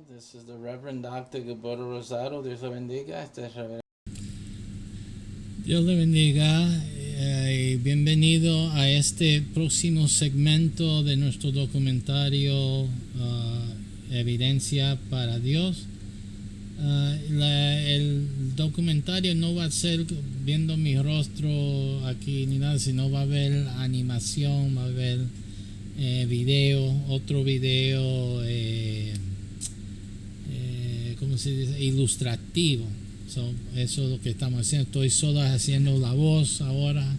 This is the Reverend Dr. Gilberto Rosado. Dios lo bendiga. Este es Reverendo. Dios le bendiga y bienvenido a este próximo segmento de nuestro documentario Evidencia para Dios. El documentario no va a ser viendo mi rostro aquí ni nada, sino va a haber animación, va a haber otro video, ¿cómo se dice? Ilustrativo. Eso es lo que estamos haciendo. Estoy solo haciendo la voz ahora,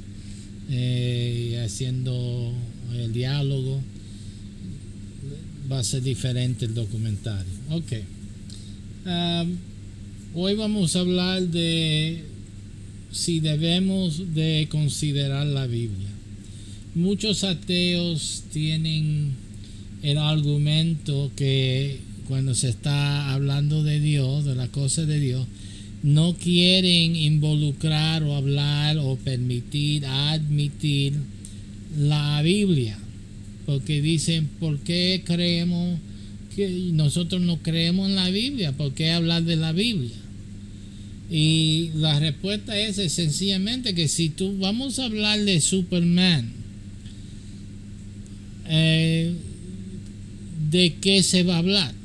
haciendo el diálogo. Va a ser diferente el documentario. Ok. Hoy vamos a hablar de si debemos de considerar la Biblia. Muchos ateos tienen el argumento que cuando se está hablando de Dios, de las cosas de Dios, no quieren involucrar o hablar o admitir la Biblia, porque dicen, ¿por qué creemos que nosotros no creemos en la Biblia? ¿Por qué hablar de la Biblia? Y la respuesta es sencillamente que si tú vamos a hablar de Superman, ¿de qué se va a hablar?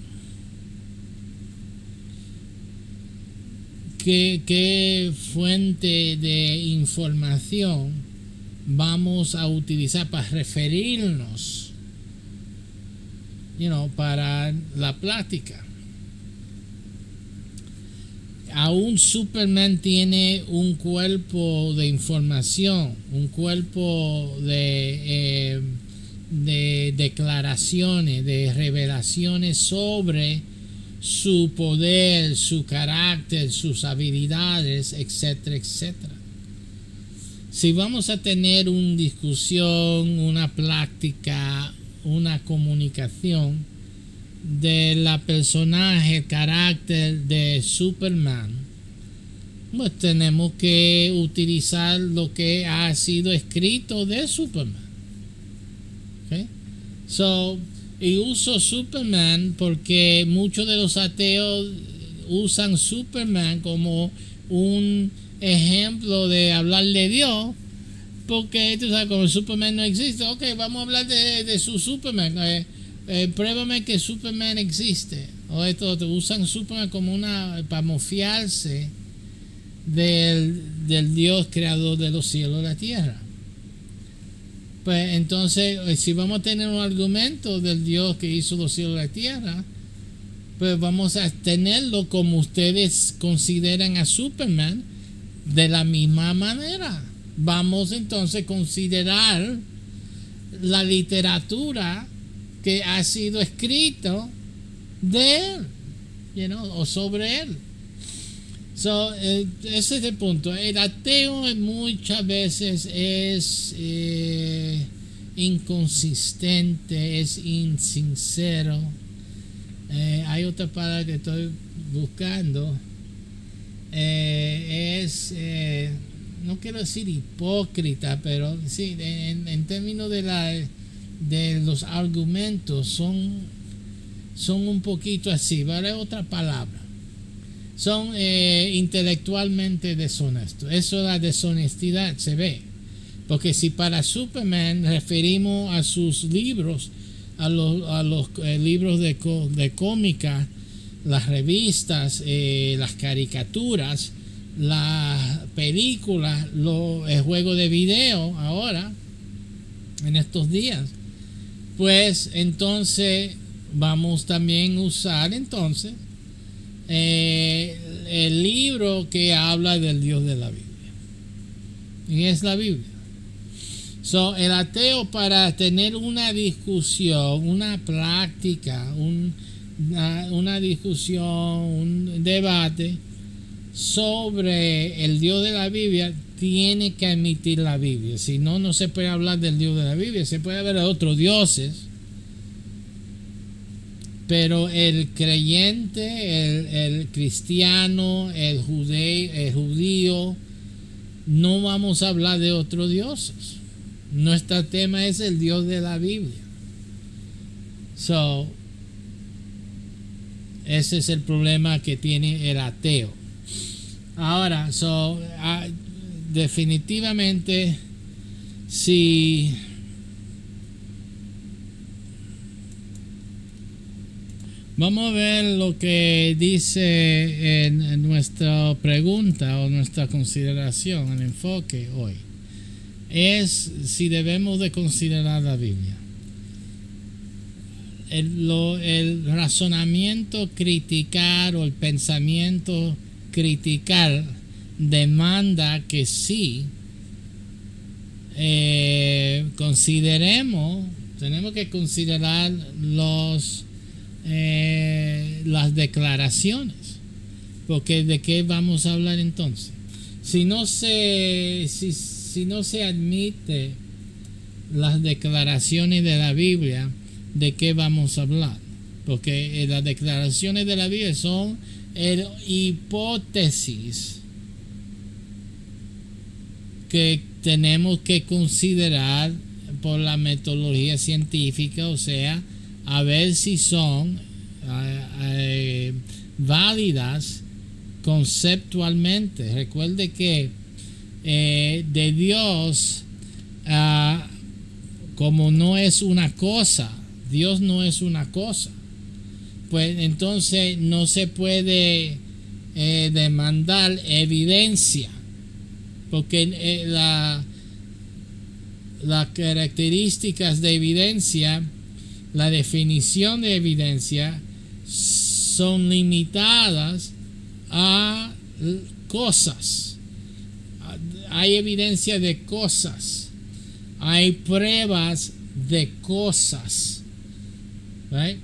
¿Qué fuente de información vamos a utilizar para referirnos, para la plática? Aún Superman tiene un cuerpo de información, un cuerpo de declaraciones, de revelaciones sobre su poder, su carácter, sus habilidades, etcétera, etcétera. Si vamos a tener una discusión, una práctica, una comunicación de la personaje, el carácter de Superman, pues tenemos que utilizar lo que ha sido escrito de Superman. Okay? Y uso Superman porque muchos de los ateos usan Superman como un ejemplo de hablar de Dios, porque tú sabes, como Superman no existe, ok, vamos a hablar de su Superman, pruébame que Superman existe, o esto, te usan Superman como para mofiarse del Dios creador de los cielos y la tierra. Pues entonces, si vamos a tener un argumento del Dios que hizo los cielos y la tierra, pues vamos a tenerlo como ustedes consideran a Superman, de la misma manera. Vamos entonces a considerar la literatura que ha sido escrito de él, o sobre él. Ese es el punto. El ateo muchas veces es inconsistente, es insincero. Hay otra palabra que estoy buscando. No quiero decir hipócrita, pero sí, en términos de los argumentos son un poquito así, ¿vale? Otra palabra. Son intelectualmente deshonestos. Eso es la deshonestidad, se ve. Porque si para Superman referimos a sus libros, a los libros de cómica, las revistas, las caricaturas, las películas, el juego de video ahora, en estos días, pues entonces vamos también a usar entonces el libro que habla del Dios de la Biblia, y es la Biblia. El ateo, para tener una discusión, una práctica, una discusión, un debate sobre el Dios de la Biblia, tiene que admitir la Biblia. Si no, no se puede hablar del Dios de la Biblia. Se puede hablar de otros dioses, pero el creyente, el cristiano, el judío, no vamos a hablar de otros dioses. Nuestro tema es el Dios de la Biblia. Ese es el problema que tiene el ateo. Ahora, definitivamente, si vamos a ver lo que dice en nuestra pregunta o nuestra consideración, el enfoque hoy, es si debemos de considerar la Biblia. El razonamiento criticar o el pensamiento criticar demanda que sí tenemos que considerar las declaraciones, porque de qué vamos a hablar entonces si no se admite las declaraciones de la Biblia. ¿De qué vamos a hablar? Porque las declaraciones de la Biblia son hipótesis que tenemos que considerar por la metodología científica, o sea, a ver si son válidas conceptualmente. Recuerde que de Dios, como no es una cosa, Dios no es una cosa, pues entonces no se puede demandar evidencia, porque las características de evidencia, la definición de evidencia, son limitadas a cosas. Hay evidencia de cosas, hay pruebas de cosas. Right?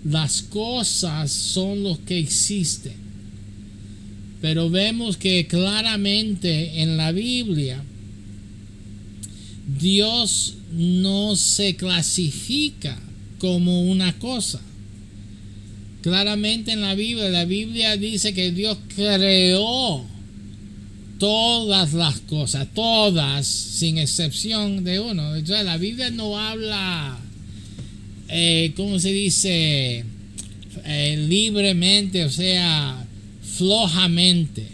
Las cosas son lo que existen, pero vemos que claramente en la Biblia Dios no se clasifica como una cosa. Claramente en la Biblia dice que Dios creó todas las cosas, todas, sin excepción de uno. Entonces la Biblia no habla, ¿cómo se dice? Libremente, o sea, flojamente.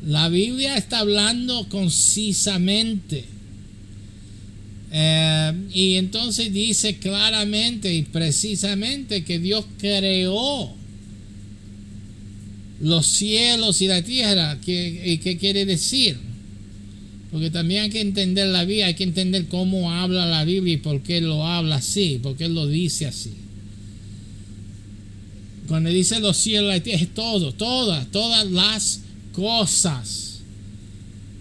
La Biblia está hablando concisamente. Y entonces dice claramente y precisamente que Dios creó los cielos y la tierra. ¿Qué quiere decir? Porque también hay que entender la Biblia, hay que entender cómo habla la Biblia y por qué lo habla así, por qué lo dice así. Cuando dice los cielos y la tierra, es todo, todas las cosas.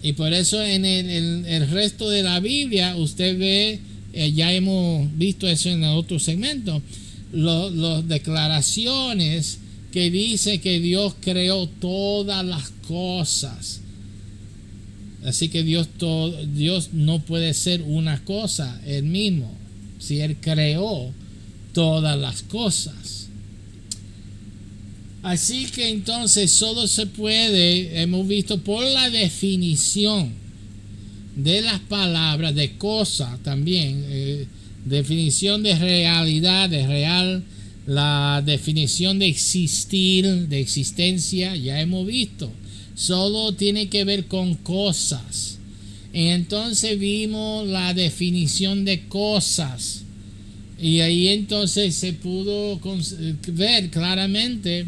Y por eso en el resto de la Biblia usted ve, ya hemos visto eso en el otro segmento, las declaraciones que dice que Dios creó todas las cosas. Así que Dios no puede ser una cosa él mismo, si él creó todas las cosas. Así que entonces solo se puede, hemos visto por la definición de las palabras, de cosa también, definición de realidad, de real, la definición de existir, de existencia, ya hemos visto. Solo tiene que ver con cosas. Entonces vimos la definición de cosas. Y ahí entonces se pudo ver claramente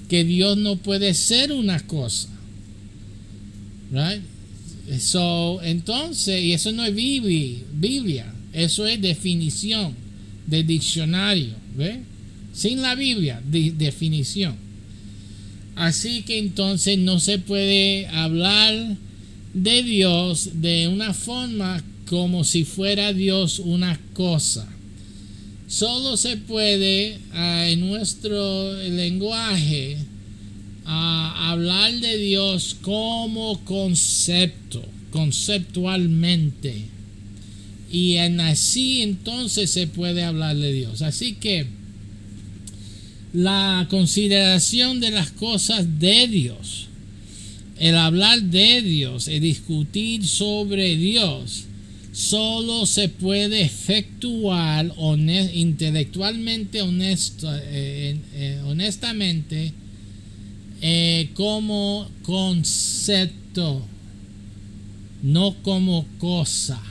que Dios no puede ser una cosa. Right? Entonces, y eso no es Biblia, eso es definición de diccionario. ¿Ve? Sin la Biblia, definición. Así que entonces no se puede hablar de Dios de una forma como si fuera Dios una cosa. Solo se puede en nuestro lenguaje hablar de Dios como concepto, conceptualmente. Y así entonces se puede hablar de Dios. Así que la consideración de las cosas de Dios, el hablar de Dios, el discutir sobre Dios, solo se puede efectuar intelectualmente honestamente como concepto, no como cosa.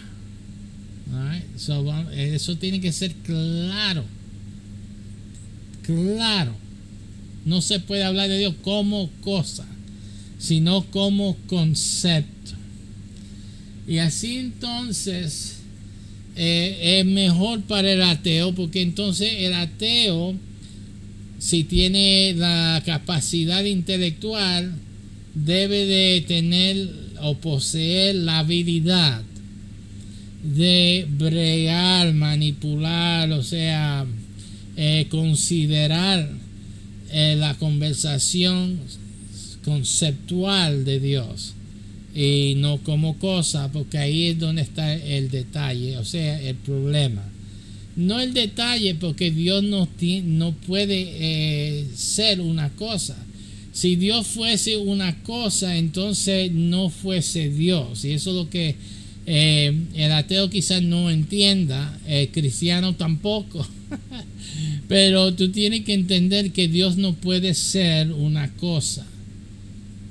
Alright? So, eso tiene que ser claro. No se puede hablar de Dios como cosa, sino como concepto. Y así entonces es mejor para el ateo, porque entonces el ateo, si tiene la capacidad intelectual, debe de tener o poseer la habilidad de bregar, manipular, o sea, considerar la conversación conceptual de Dios y no como cosa, porque ahí es donde está el detalle, o sea, el problema. No el detalle, porque Dios no puede ser una cosa. Si Dios fuese una cosa, entonces no fuese Dios. Y eso es lo que el ateo quizás no entienda, el cristiano tampoco. Pero tú tienes que entender que Dios no puede ser una cosa.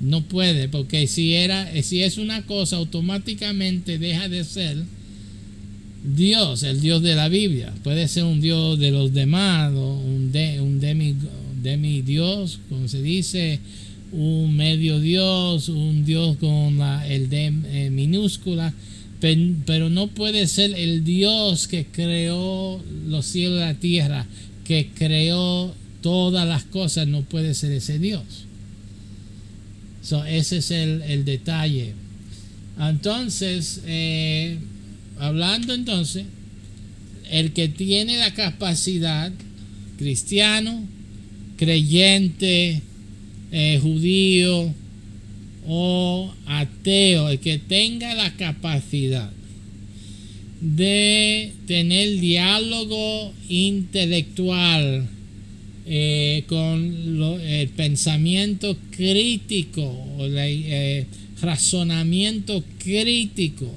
No puede, porque si es una cosa, automáticamente deja de ser Dios, el Dios de la Biblia. Puede ser un Dios de los demás, o un demi-Dios, como se dice, un medio Dios, un Dios con el D minúscula, pero no puede ser el Dios que creó los cielos y la tierra, que creó todas las cosas. No puede ser ese Dios. Ese es el detalle. Entonces, hablando entonces, el que tiene la capacidad, cristiano, creyente, judío o ateo, el que tenga la capacidad de tener diálogo intelectual con el pensamiento crítico o el razonamiento crítico,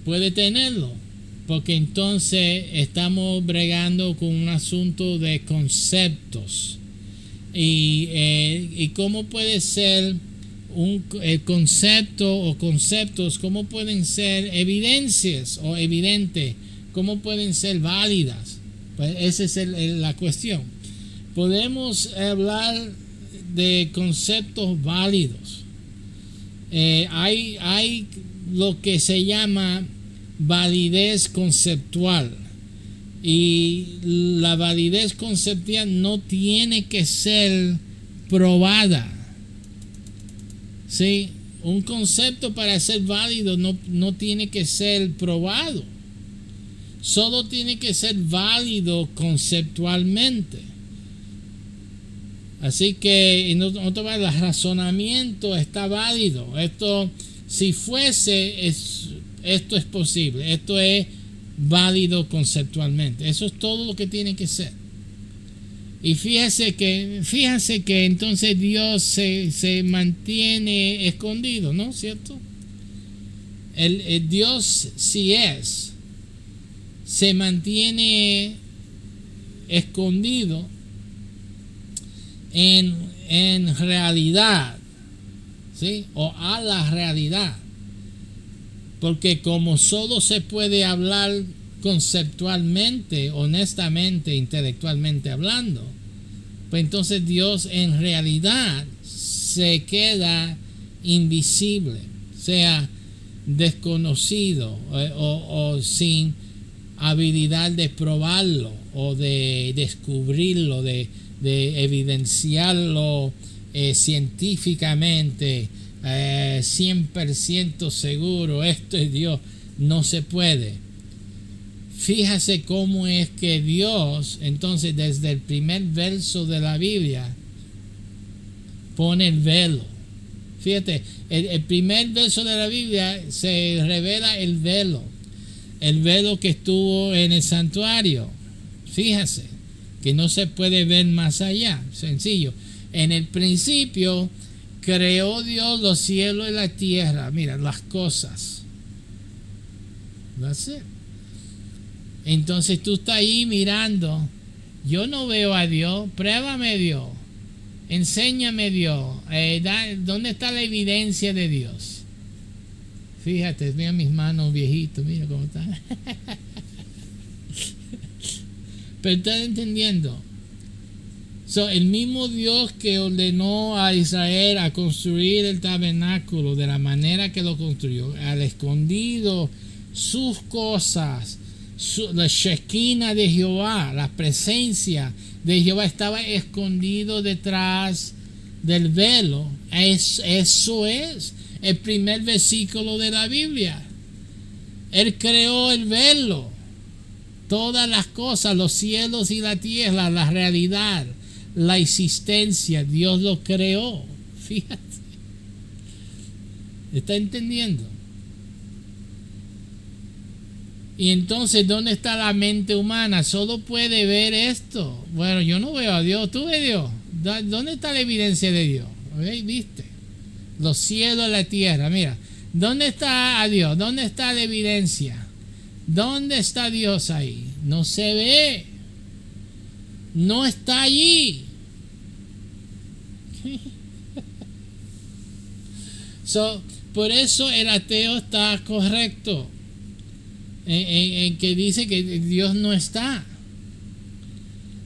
puede tenerlo, porque entonces estamos bregando con un asunto de conceptos y cómo puede ser el concepto o conceptos, cómo pueden ser evidencias o evidentes, cómo pueden ser válidas. Pues esa es la cuestión. Podemos hablar de conceptos válidos. Hay lo que se llama validez conceptual, y la validez conceptual no tiene que ser probada. ¿Sí? Un concepto, para ser válido, no tiene que ser probado, solo tiene que ser válido conceptualmente. Así que el razonamiento está válido. Esto, si fuese, esto es posible, esto es válido conceptualmente. Eso es todo lo que tiene que ser. Y fíjese que entonces Dios se mantiene escondido, ¿no? ¿Cierto? El Dios, si se mantiene escondido en realidad, ¿sí? O a la realidad. Porque como solo se puede hablar conceptualmente, honestamente, intelectualmente hablando, pues entonces Dios en realidad se queda invisible, sea desconocido o sin habilidad de probarlo o de descubrirlo, de evidenciarlo científicamente, 100% seguro, esto es Dios. No se puede. Fíjese cómo es que Dios, entonces, desde el primer verso de la Biblia, pone el velo. Fíjate, el primer verso de la Biblia se revela el velo que estuvo en el santuario. Fíjese que no se puede ver más allá. Sencillo. En el principio creó Dios los cielos y la tierra. Mira, las cosas. That's it. Entonces tú estás ahí mirando. Yo no veo a Dios. Pruébame Dios. Enséñame Dios. ¿Dónde está la evidencia de Dios? Fíjate, mira mis manos viejitos. Mira cómo están. Pero estás entendiendo. El mismo Dios que ordenó a Israel a construir el tabernáculo de la manera que lo construyó, al escondido sus cosas, la Shekinah de Jehová, la presencia de Jehová estaba escondido detrás del velo. Eso es el primer versículo de la Biblia. Él creó el velo, todas las cosas, los cielos y la tierra, la realidad, la existencia, Dios lo creó. Fíjate. ¿Está entendiendo? Y entonces, ¿dónde está la mente humana? Solo puede ver esto. Bueno, yo no veo a Dios. ¿Tú ves a Dios? ¿Dónde está la evidencia de Dios? ¿Viste? Los cielos y la tierra. Mira, ¿dónde está a Dios? ¿Dónde está la evidencia? ¿Dónde está Dios ahí? No se ve. No está allí. Por eso el ateo está correcto en que dice que Dios no está.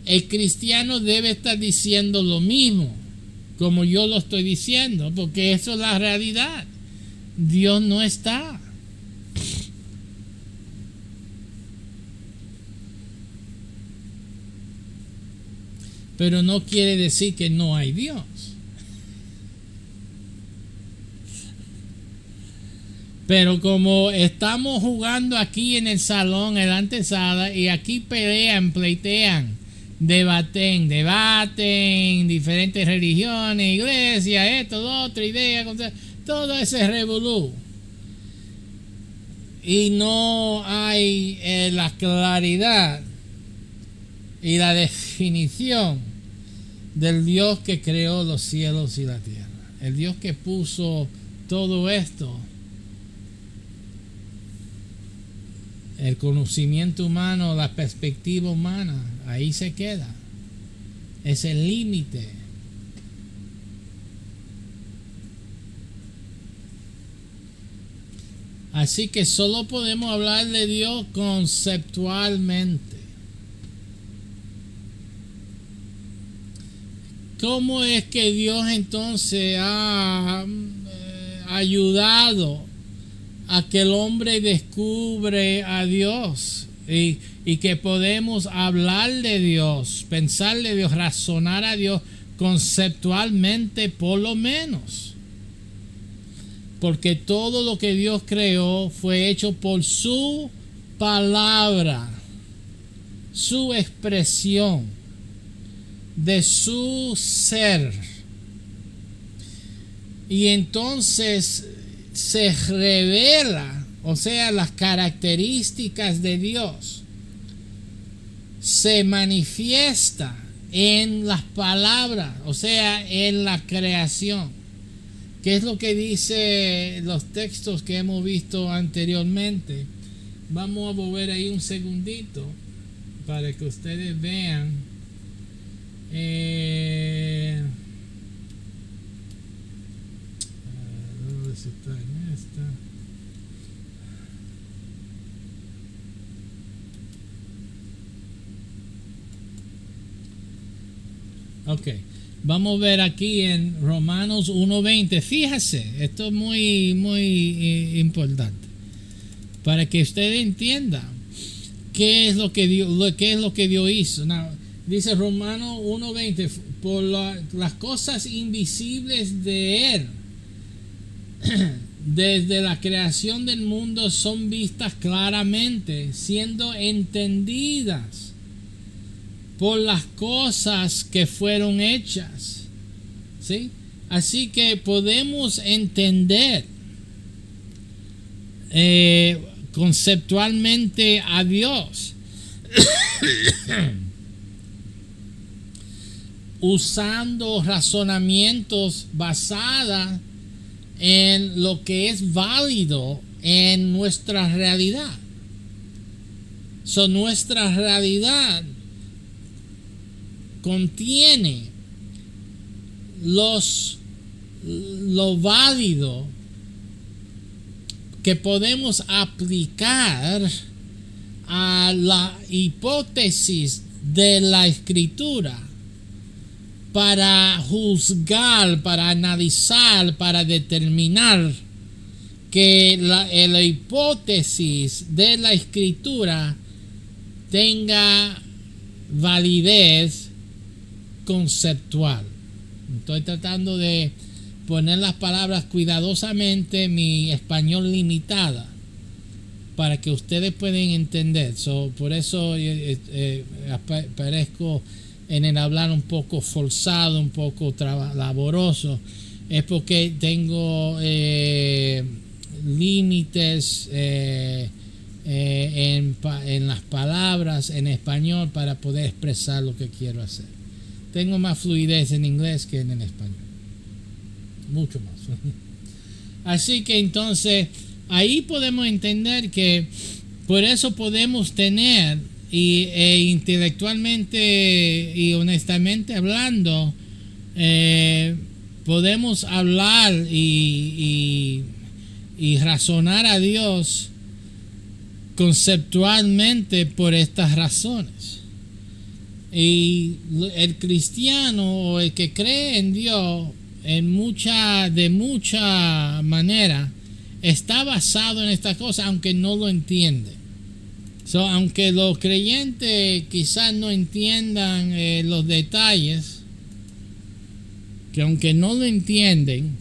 El cristiano debe estar diciendo lo mismo, como yo lo estoy diciendo, porque eso es la realidad. Dios no está. Pero no quiere decir que no hay Dios. Pero como estamos jugando aquí en el salón, en la antesala, y aquí pleitean, debaten, diferentes religiones, iglesias, esto, lo otro, ideas, todo ese revolú. Y no hay la claridad y la definición del Dios que creó los cielos y la tierra. El Dios que puso todo esto. El conocimiento humano, la perspectiva humana, ahí se queda. Es el límite. Así que solo podemos hablar de Dios conceptualmente. ¿Cómo es que Dios entonces ha ayudado a que el hombre descubre a Dios y que podemos hablar de Dios, pensar de Dios, razonar a Dios conceptualmente por lo menos? Porque todo lo que Dios creó fue hecho por su palabra, su expresión de su ser. Y entonces se revela, o sea, las características de Dios se manifiesta en las palabras, o sea, en la creación. ¿Qué es lo que dice los textos que hemos visto anteriormente? Vamos a volver ahí un segundito para que ustedes vean. ¿Dónde se está en esta? Ok, vamos a ver aquí en Romanos 1:20. Fíjese, esto es muy importante para que usted entienda qué es lo que Dios hizo. Dice Romanos 1:20, por las cosas invisibles de Él, desde la creación del mundo, son vistas claramente, siendo entendidas por las cosas que fueron hechas. ¿Sí? Así que podemos entender conceptualmente a Dios. usando razonamientos basados en lo que es válido en nuestra realidad. Nuestra realidad contiene lo válido que podemos aplicar a la hipótesis de la escritura para juzgar, para analizar, para determinar que la hipótesis de la escritura tenga validez conceptual. Estoy tratando de poner las palabras cuidadosamente, mi español limitada, para que ustedes puedan entender. Por eso parezco en el hablar un poco forzado, un poco laboroso. Es porque tengo límites en las palabras en español para poder expresar lo que quiero hacer. Tengo más fluidez en inglés que en el español, mucho más. Así que entonces ahí podemos entender que por eso podemos tener intelectualmente y honestamente hablando, podemos hablar y razonar a Dios conceptualmente por estas razones. Y el cristiano o el que cree en Dios de mucha manera está basado en estas cosas, aunque no lo entiende. Aunque los creyentes quizás no entiendan los detalles, que aunque no lo entienden,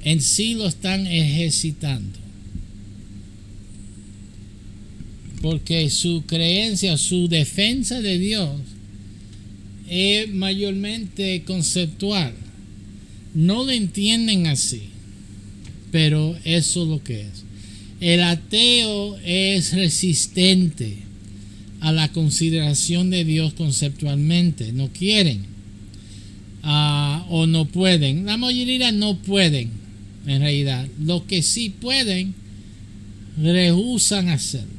en sí lo están ejercitando. Porque su creencia, su defensa de Dios es mayormente conceptual. No lo entienden así, pero eso es lo que es. El ateo es resistente a la consideración de Dios conceptualmente. No quieren o no pueden. La mayoría no pueden, en realidad. Los que sí pueden, rehúsan hacerlo.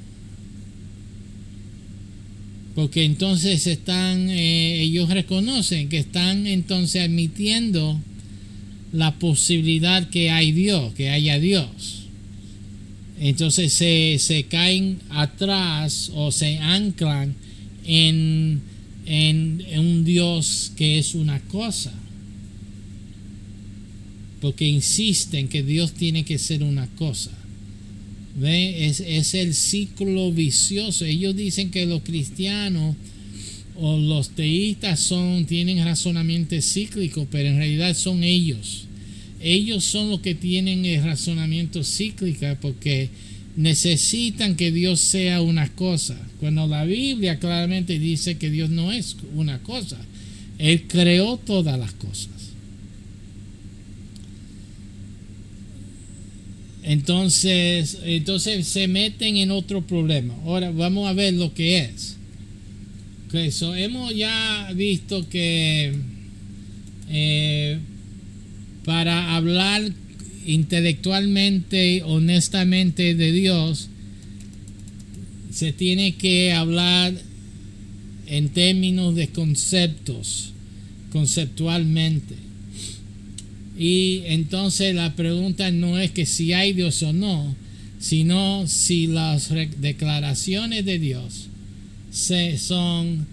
Porque entonces ellos reconocen que están entonces admitiendo la posibilidad que hay Dios, que haya Dios. Entonces se caen atrás o se anclan en un Dios que es una cosa. Porque insisten que Dios tiene que ser una cosa. ¿Ve? Es el ciclo vicioso. Ellos dicen que los cristianos o los teístas tienen razonamiento cíclico, pero en realidad son ellos. Ellos son los que tienen el razonamiento cíclico porque necesitan que Dios sea una cosa. Cuando la Biblia claramente dice que Dios no es una cosa. Él creó todas las cosas. Entonces se meten en otro problema. Ahora vamos a ver lo que es. Okay, hemos ya visto que para hablar intelectualmente, honestamente de Dios, se tiene que hablar en términos de conceptos, conceptualmente. Y entonces la pregunta no es que si hay Dios o no, sino si las declaraciones de Dios son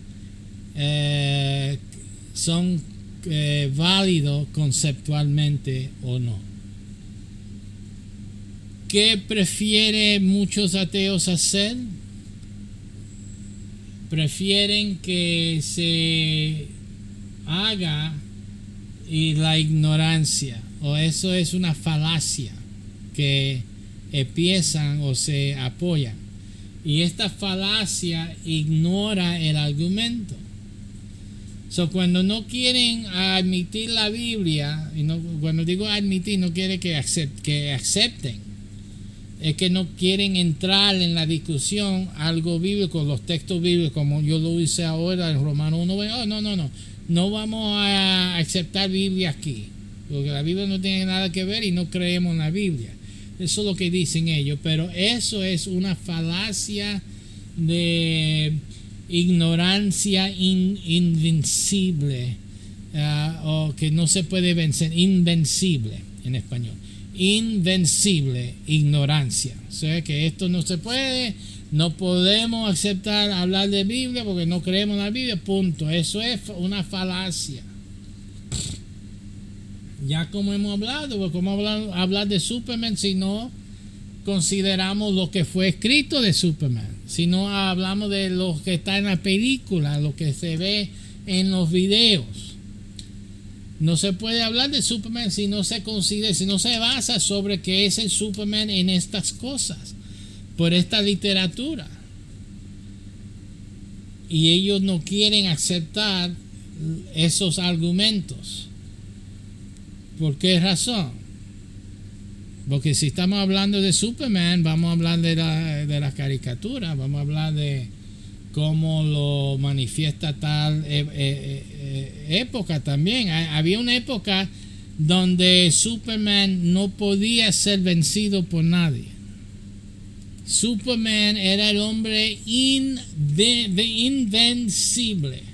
válidos conceptualmente o no. ¿Qué prefieren muchos ateos hacer? Prefieren que se haga y la ignorancia, o eso es una falacia que empiezan o se apoyan, y esta falacia ignora el argumento. Cuando no quieren admitir la Biblia, y cuando digo admitir no quiere que acepten es que no quieren entrar en la discusión algo bíblico, los textos bíblicos, como yo lo hice ahora en Romano 1. Oh, no vamos a aceptar Biblia aquí, porque la Biblia no tiene nada que ver y no creemos en la Biblia. Eso es lo que dicen ellos, pero eso es una falacia de ignorancia invencible, o que no se puede vencer, invencible en español, invencible ignorancia. O sea que esto no se puede, no podemos aceptar hablar de Biblia porque no creemos en la Biblia, punto. Eso es una falacia. Ya como hemos hablado, pues como hablar de Superman si no consideramos lo que fue escrito de Superman, si no hablamos de lo que está en la película, lo que se ve en los videos. No se puede hablar de Superman si no se considera, si no se basa sobre qué es el Superman en estas cosas, por esta literatura. Y ellos no quieren aceptar esos argumentos. ¿Por qué razón? Porque si estamos hablando de Superman, vamos a hablar de la caricatura, vamos a hablar de cómo lo manifiesta tal época también. Había una época donde Superman no podía ser vencido por nadie. Superman era el hombre invencible.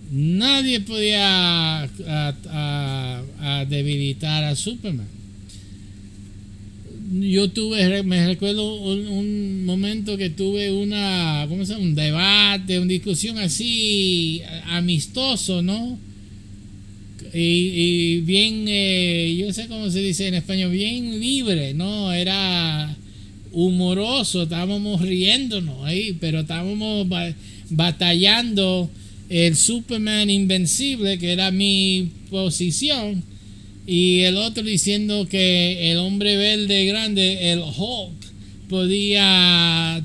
Nadie podía a debilitar a Superman. Yo me recuerdo un momento que tuve un debate, una discusión así amistoso, ¿no? Y bien, yo sé cómo se dice en español, bien libre, ¿no? Era humoroso, estábamos riéndonos ahí, pero estábamos batallando el Superman invencible, que era mi posición, y el otro diciendo que el hombre verde grande, el Hulk, podía,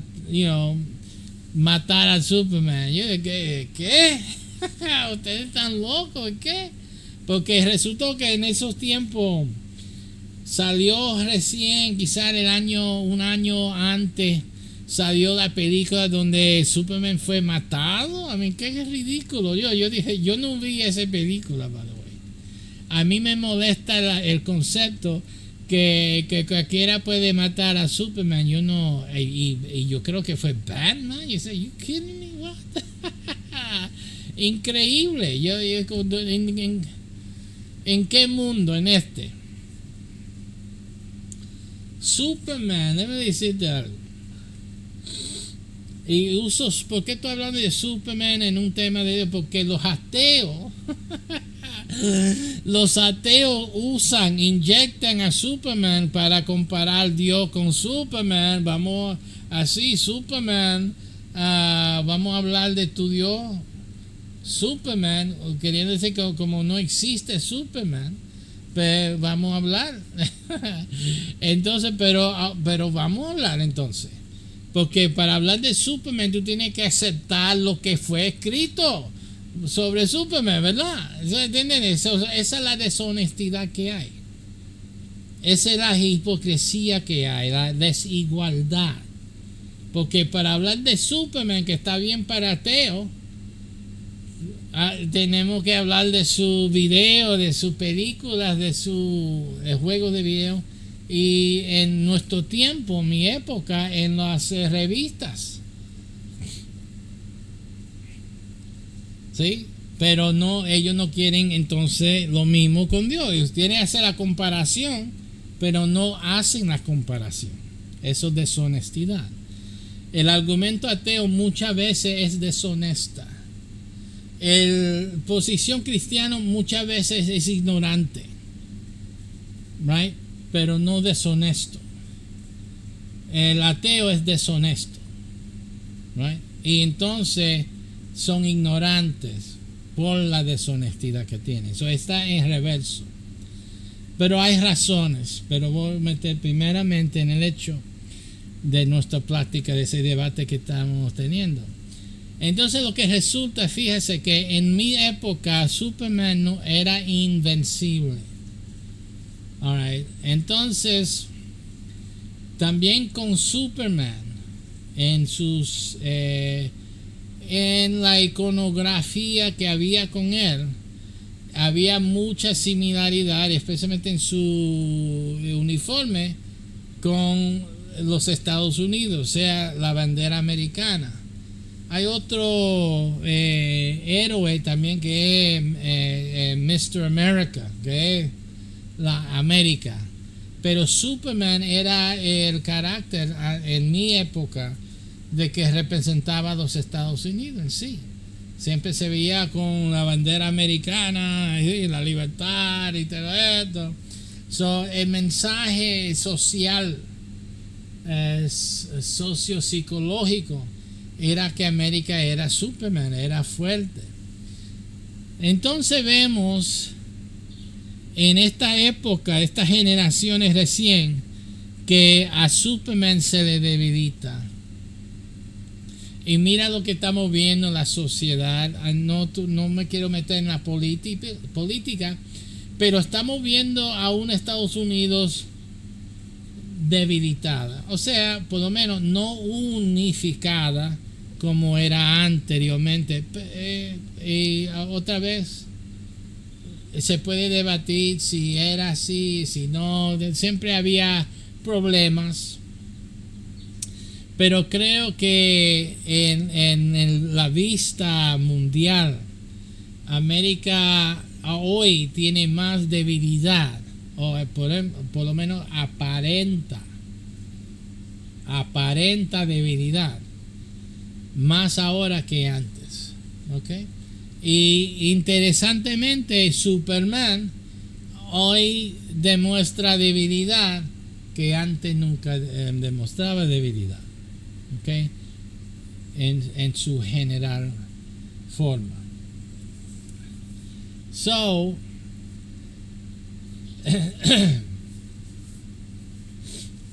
matar al Superman. Yo dije, ¿qué? ¿Ustedes están locos? ¿Qué? Porque resultó que en esos tiempos salió recién, quizás un año antes, salió la película donde Superman fue matado. A mí, qué ridículo. Yo dije, yo no vi esa película, by the way. A mí me molesta el concepto que cualquiera puede matar a Superman. Yo no, y yo creo que fue Batman. Yo sé, you kidding me? What? Increíble. ¿En qué mundo? En este. Superman, déjame decirte algo. Y ¿por qué estoy hablando de Superman en un tema de Dios? Porque los ateos inyectan a Superman para comparar Dios con Superman. Vamos así, Superman, vamos a hablar de tu Dios, Superman, queriendo decir que como no existe Superman, pues vamos a hablar. Entonces, pero vamos a hablar entonces. Porque para hablar de Superman tú tienes que aceptar lo que fue escrito sobre Superman, ¿verdad? ¿Entienden? Esa es la deshonestidad que hay. Esa es la hipocresía que hay, la desigualdad. Porque para hablar de Superman, que está bien para ateo, tenemos que hablar de su video, de sus películas, de su juego de video. Y en nuestro tiempo, mi época, en las revistas. ¿Sí? Pero no, ellos no quieren entonces lo mismo con Dios. Ellos quieren hacer la comparación, pero no hacen la comparación. Eso es deshonestidad. El argumento ateo muchas veces es deshonesta. La posición cristiana muchas veces es ignorante. Right? Pero no deshonesto. El ateo es deshonesto. Right? Y entonces son ignorantes por la deshonestidad que tienen. Eso está en reverso. Pero hay razones. Pero voy a meter primeramente en el hecho de nuestra práctica, de ese debate que estamos teniendo. Entonces lo que resulta, fíjese que en mi época Superman no era invencible. Alright, entonces también con Superman en sus en la iconografía que había con él. Había mucha similaridad, especialmente en su uniforme, con los Estados Unidos, o sea, la bandera americana. Hay otro héroe también que es Mr. America, que es la América. Pero Superman era el carácter en mi época de que representaba a los Estados Unidos en sí. Siempre se veía con la bandera americana y la libertad y todo esto. El mensaje social, sociopsicológico, era que América era Superman, era fuerte. Entonces vemos en esta época, estas generaciones recién, que a Superman se le debilita. Y mira lo que estamos viendo en la sociedad. No me quiero meter en la política, pero estamos viendo a un Estados Unidos debilitada. O sea, por lo menos no unificada como era anteriormente. Y otra vez se puede debatir si era así, si no. Siempre había problemas. Pero creo que en la vista mundial, América hoy tiene más debilidad, o por lo menos aparenta debilidad, más ahora que antes. ¿Okay? Y interesantemente, Superman hoy demuestra debilidad que antes nunca demostraba debilidad. Okay, en su general forma.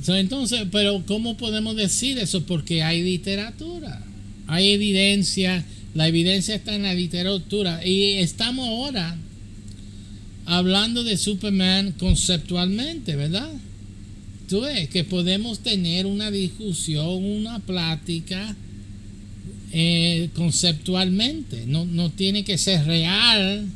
Entonces, pero ¿cómo podemos decir eso? Porque hay literatura, hay evidencia, la evidencia está en la literatura y estamos ahora hablando de Superman conceptualmente, ¿verdad? Tú ves que podemos tener una discusión, una plática conceptualmente. No tiene que ser real.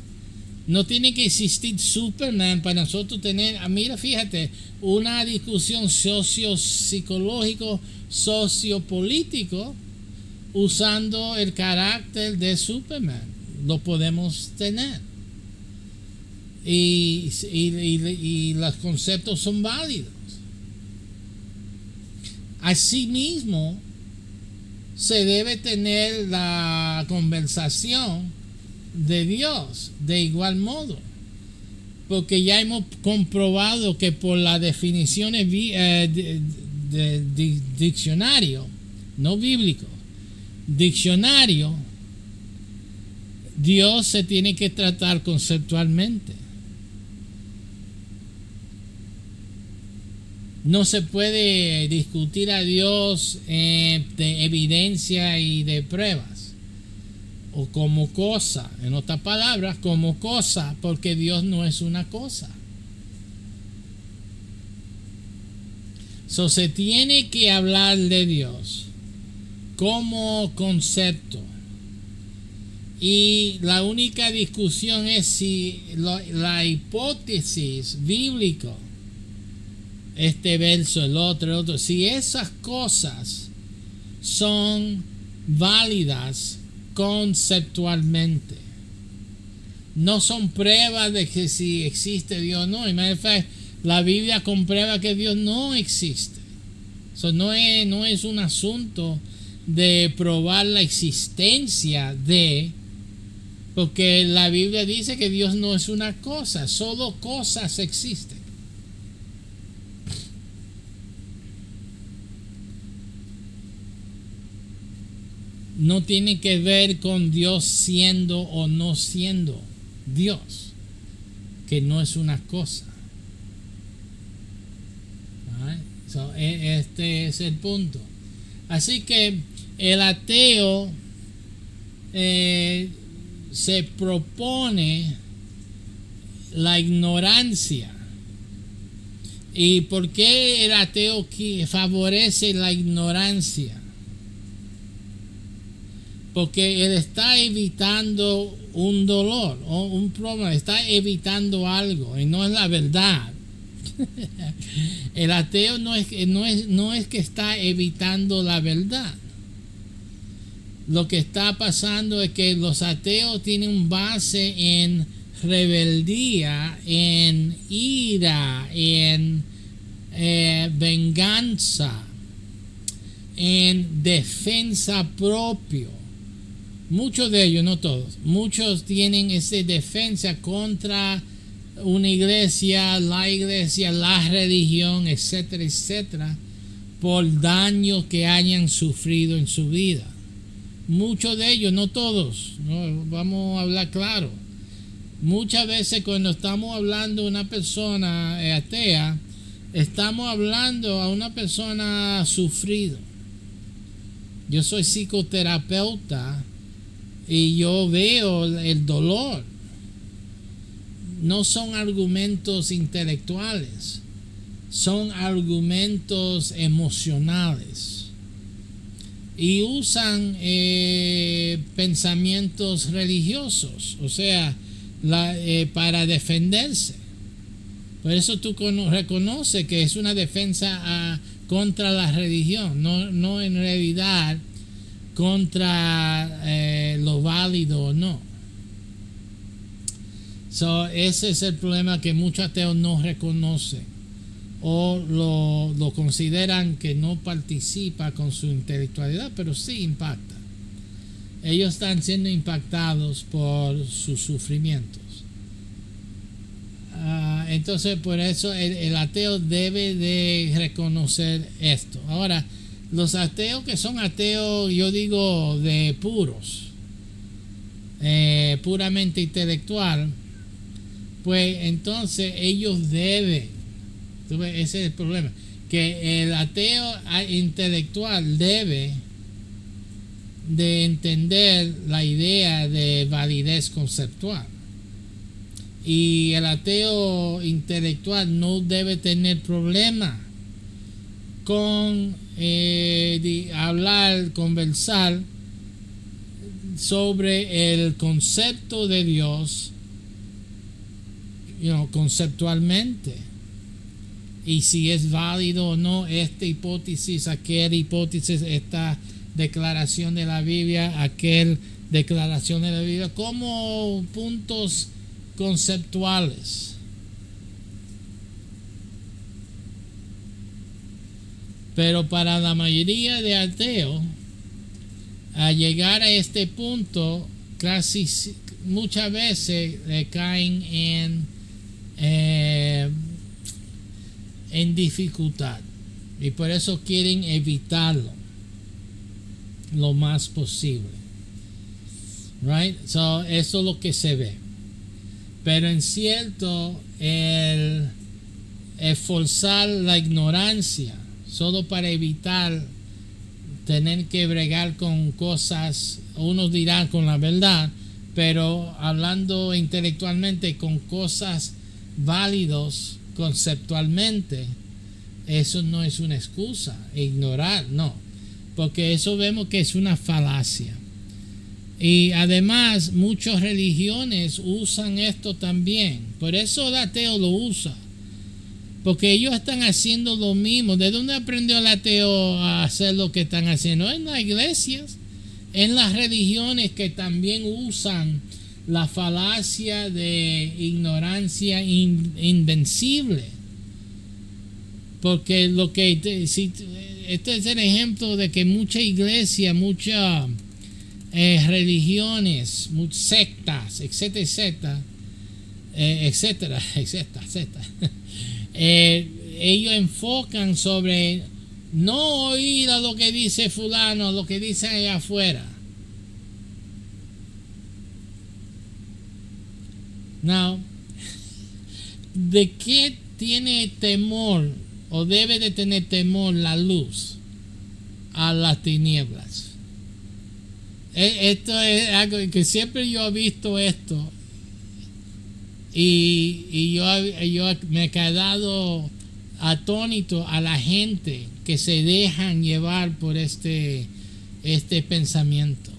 No tiene que existir Superman para nosotros tener, mira, fíjate, una discusión sociopsicológico, sociopolítico, usando el carácter de Superman. Lo podemos tener. Y los conceptos son válidos. Asimismo, se debe tener la conversación de Dios de igual modo, porque ya hemos comprobado que por las definiciones de diccionario, no bíblico, diccionario, Dios se tiene que tratar conceptualmente. No se puede discutir a Dios de evidencia y de pruebas, o como cosa, en otras palabras, como cosa, porque Dios no es una cosa. Se tiene que hablar de Dios como concepto. Y la única discusión es si la hipótesis bíblica, este verso, el otro, si esas cosas son válidas conceptualmente, no son pruebas de que si existe Dios o no. Y la Biblia comprueba que Dios no existe. Eso no es un asunto de probar la existencia de, porque la Biblia dice que Dios no es una cosa, solo cosas existen. No tiene que ver con Dios siendo o no siendo Dios, que no es una cosa. Este es el punto. Así que el ateo se propone la ignorancia ¿Y por qué el ateo favorece la ignorancia? Porque él está evitando un dolor o un problema, está evitando algo y no es la verdad. El ateo no es que está evitando la verdad. Lo que está pasando es que los ateos tienen base en rebeldía, en ira, en venganza, en defensa propia. Muchos de ellos, no todos, muchos tienen esa defensa contra una iglesia, la religión, etcétera, etcétera, por daños que hayan sufrido en su vida. Muchos de ellos, no todos, no, vamos a hablar claro. Muchas veces cuando estamos hablando de una persona atea, estamos hablando a una persona sufrida. Yo soy psicoterapeuta y yo veo el dolor. No son argumentos intelectuales, son argumentos emocionales. Y usan pensamientos religiosos, o sea, para defenderse. Por eso tú reconoces que es una defensa contra la religión, no en realidad contra lo válido o no. Ese es el problema, que muchos ateos no reconocen o lo consideran que no participa con su intelectualidad, pero sí impacta. Ellos están siendo impactados por sus sufrimientos. Entonces, por eso el ateo debe de reconocer esto. Ahora, los ateos que son ateos, yo digo, de puros, puramente intelectual, pues entonces ellos deben, ese es el problema, que el ateo intelectual debe de entender la idea de validez conceptual, y el ateo intelectual no debe tener problema con conversar sobre el concepto de Dios, conceptualmente, y si es válido o no esta hipótesis, aquella hipótesis, esta declaración de la Biblia, aquel declaración de la Biblia, como puntos conceptuales. Pero para la mayoría de ateos, al llegar a este punto, casi muchas veces caen en dificultad, y por eso quieren evitarlo lo más posible. Right? Eso es lo que se ve. Pero en cierto, el forzar la ignorancia solo para evitar tener que bregar con cosas, unos dirán con la verdad, pero hablando intelectualmente con cosas válidos conceptualmente, eso no es una excusa. Ignorar, no, porque eso vemos que es una falacia. Y además muchas religiones usan esto también. Por eso el ateo lo usa, porque ellos están haciendo lo mismo. ¿De dónde aprendió el ateo a hacer lo que están haciendo? En las iglesias, en las religiones que también usan la falacia de ignorancia invencible. Porque este es el ejemplo de que mucha iglesia, muchas religiones, muchas sectas, etcétera, ellos enfocan sobre no oír a lo que dice fulano, lo que dicen allá afuera. Now, ¿de qué tiene temor o debe de tener temor la luz a las tinieblas? Esto es algo que siempre yo he visto esto, y yo me he quedado atónito a la gente que se dejan llevar por este pensamiento.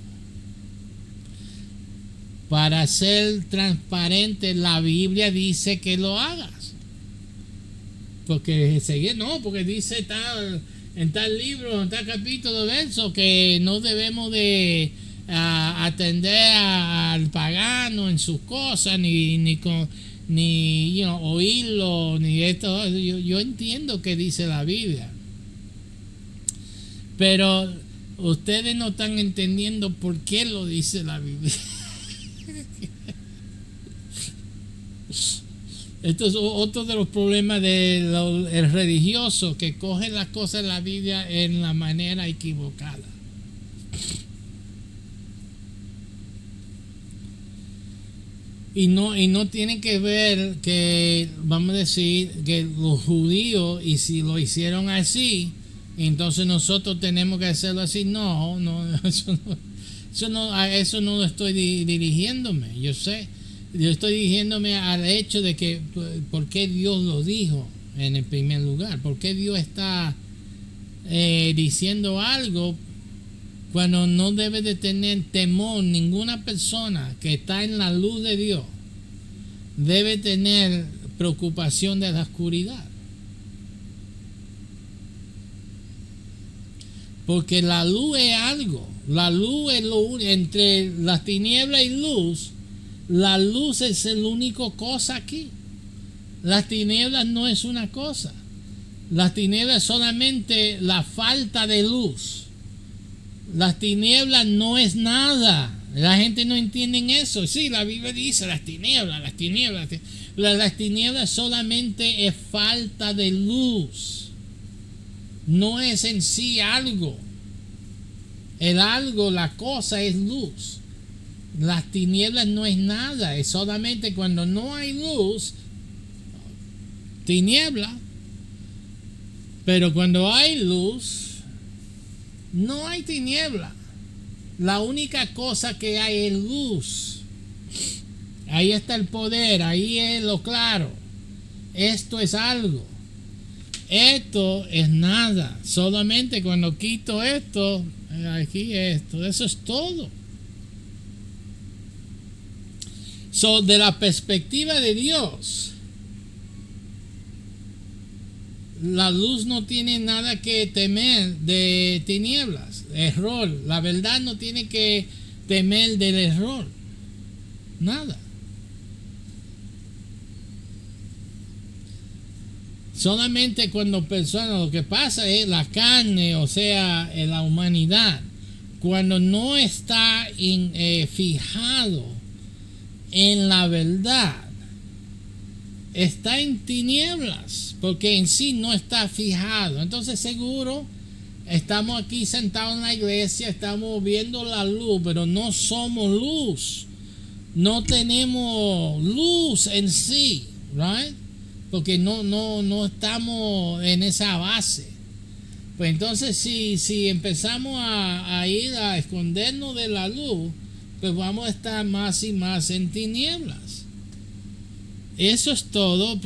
Para ser transparente, la Biblia dice que lo hagas. Porque porque dice en tal libro, en tal capítulo, verso, que no debemos de atender al pagano en sus cosas, ni oírlo, ni esto. Yo entiendo que dice la Biblia, pero ustedes no están entendiendo por qué lo dice la Biblia. Esto es otro de los problemas del religioso, que coge las cosas de la Biblia en la manera equivocada. Y no tiene que ver que, vamos a decir, que los judíos, y si lo hicieron así, entonces nosotros tenemos que hacerlo así. No, a eso no lo estoy dirigiéndome. Yo estoy dirigiéndome al hecho de que por qué Dios lo dijo en el primer lugar, por qué Dios está diciendo algo cuando no debe de tener temor. Ninguna persona que está en la luz de Dios debe tener preocupación de la oscuridad, porque la luz es algo. La luz es entre las tinieblas y luz. La luz es la única cosa aquí. Las tinieblas no es una cosa. Las tinieblas es solamente la falta de luz. Las tinieblas no es nada. La gente no entiende eso. Sí, la Biblia dice las tinieblas. Las tinieblas solamente es falta de luz. No es en sí algo. El algo, la cosa es luz. Las tinieblas no es nada, es solamente cuando no hay luz, tiniebla. Pero cuando hay luz, no hay tiniebla. La única cosa que hay es luz. Ahí está el poder, ahí es lo claro. Esto es algo. Esto es nada. Solamente cuando quito esto, aquí esto, eso es todo. De la perspectiva de Dios, la luz no tiene nada que temer de tinieblas, error. La verdad no tiene que temer del error, nada. Solamente cuando personas, lo que pasa es la carne, o sea, la humanidad, cuando no está fijado en la verdad, está en tinieblas, porque en sí no está fijado. Entonces seguro estamos aquí sentados en la iglesia, estamos viendo la luz, pero no somos luz, no tenemos luz en sí, right? Porque no estamos en esa base. Pues entonces si empezamos a ir a escondernos de la luz, pues vamos a estar más y más en tinieblas. Eso es todo.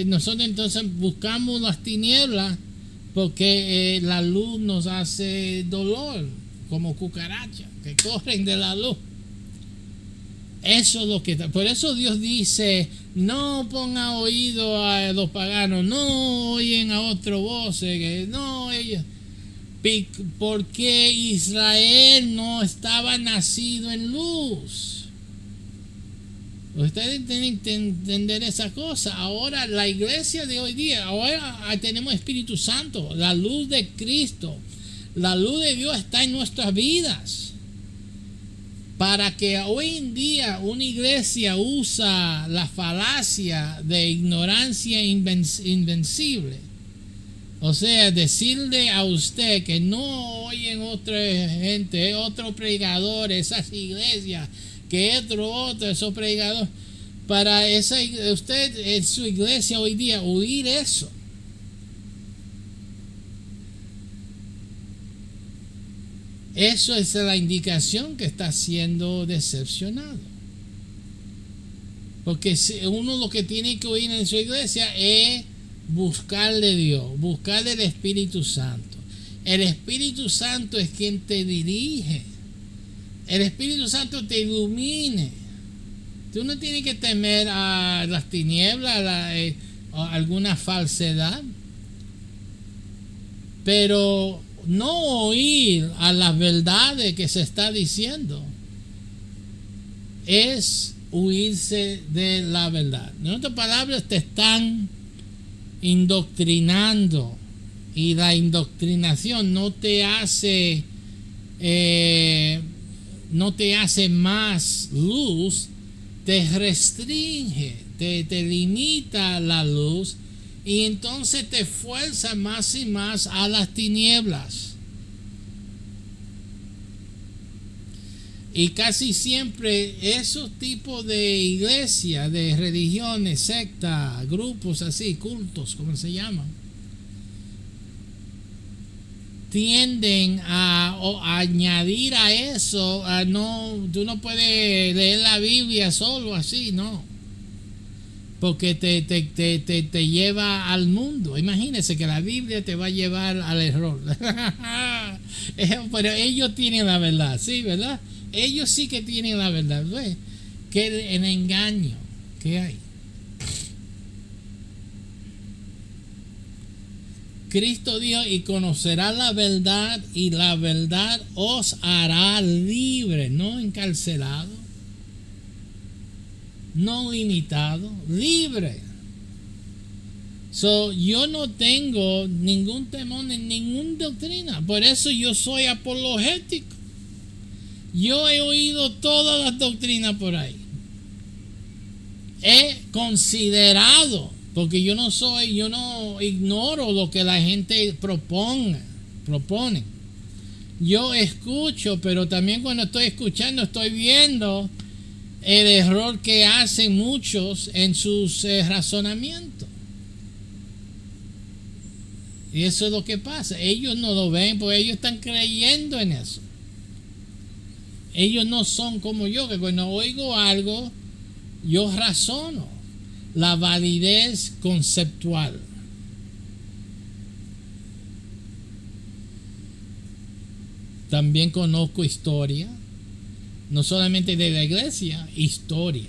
Nosotros entonces buscamos las tinieblas porque la luz nos hace dolor, como cucarachas que corren de la luz. Eso es lo que está. Por eso Dios dice: no ponga oído a los paganos, no oyen a otro voces, que no ellos. Porque Israel no estaba nacido en luz. Ustedes tienen que entender esa cosa. Ahora la iglesia de hoy día, ahora tenemos Espíritu Santo, la luz de Cristo, la luz de Dios está en nuestras vidas. Para que hoy en día una iglesia usa la falacia de ignorancia invencible. O sea, decirle a usted que no oyen otra gente, otro predicador, esas iglesias, que otro, esos predicadores, para usted en su iglesia hoy día oír eso. Eso es la indicación que está siendo decepcionado. Porque uno lo que tiene que oír en su iglesia es buscar de Dios, buscar del Espíritu Santo. El Espíritu Santo es quien te dirige. El Espíritu Santo te ilumine. Tú no tienes que temer a las tinieblas, o alguna falsedad. Pero no oír a las verdades que se está diciendo es huirse de la verdad. En otras palabras, te están indoctrinando, y la indoctrinación no te hace más luz, te restringe, te limita la luz, y entonces te fuerza más y más a las tinieblas. Y casi siempre esos tipos de iglesias, de religiones, sectas, grupos así, cultos, como se llaman, tienden a añadir a eso, tú no puedes leer la Biblia solo así, no, porque te lleva al mundo. Imagínese que la Biblia te va a llevar al error. Pero ellos tienen la verdad, sí, ¿verdad? Ellos sí que tienen la verdad. ¿Ves? Que el engaño que hay. Cristo dijo: y conocerá la verdad, y la verdad os hará libre, no encarcelado, no limitado, libre. Yo no tengo ningún temor en ninguna doctrina. Por eso yo soy apologético. Yo he oído todas las doctrinas por ahí. He considerado, porque yo no ignoro lo que la gente propone. Yo escucho, pero también cuando estoy escuchando estoy viendo el error que hacen muchos en sus razonamientos. Y eso es lo que pasa. Ellos no lo ven porque ellos están creyendo en eso. Ellos no son como yo, que cuando oigo algo, yo razono la validez conceptual. También conozco historia, no solamente de la iglesia, historia.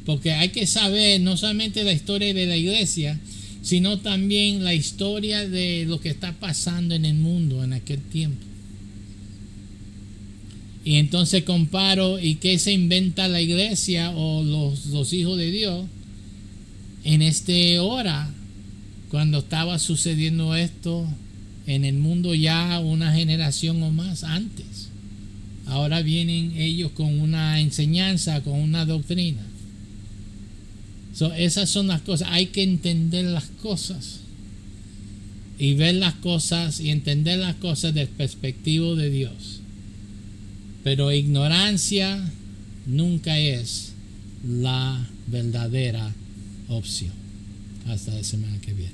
Porque hay que saber no solamente la historia de la iglesia, sino también la historia de lo que está pasando en el mundo en aquel tiempo. Y entonces comparo y qué se inventa la iglesia o los hijos de Dios en este hora, cuando estaba sucediendo esto en el mundo ya una generación o más antes. Ahora vienen ellos con una enseñanza, con una doctrina. Esas son las cosas. Hay que entender las cosas y ver las cosas y entender las cosas desde el perspectiva de Dios. Pero ignorancia nunca es la verdadera opción. Hasta la semana que viene.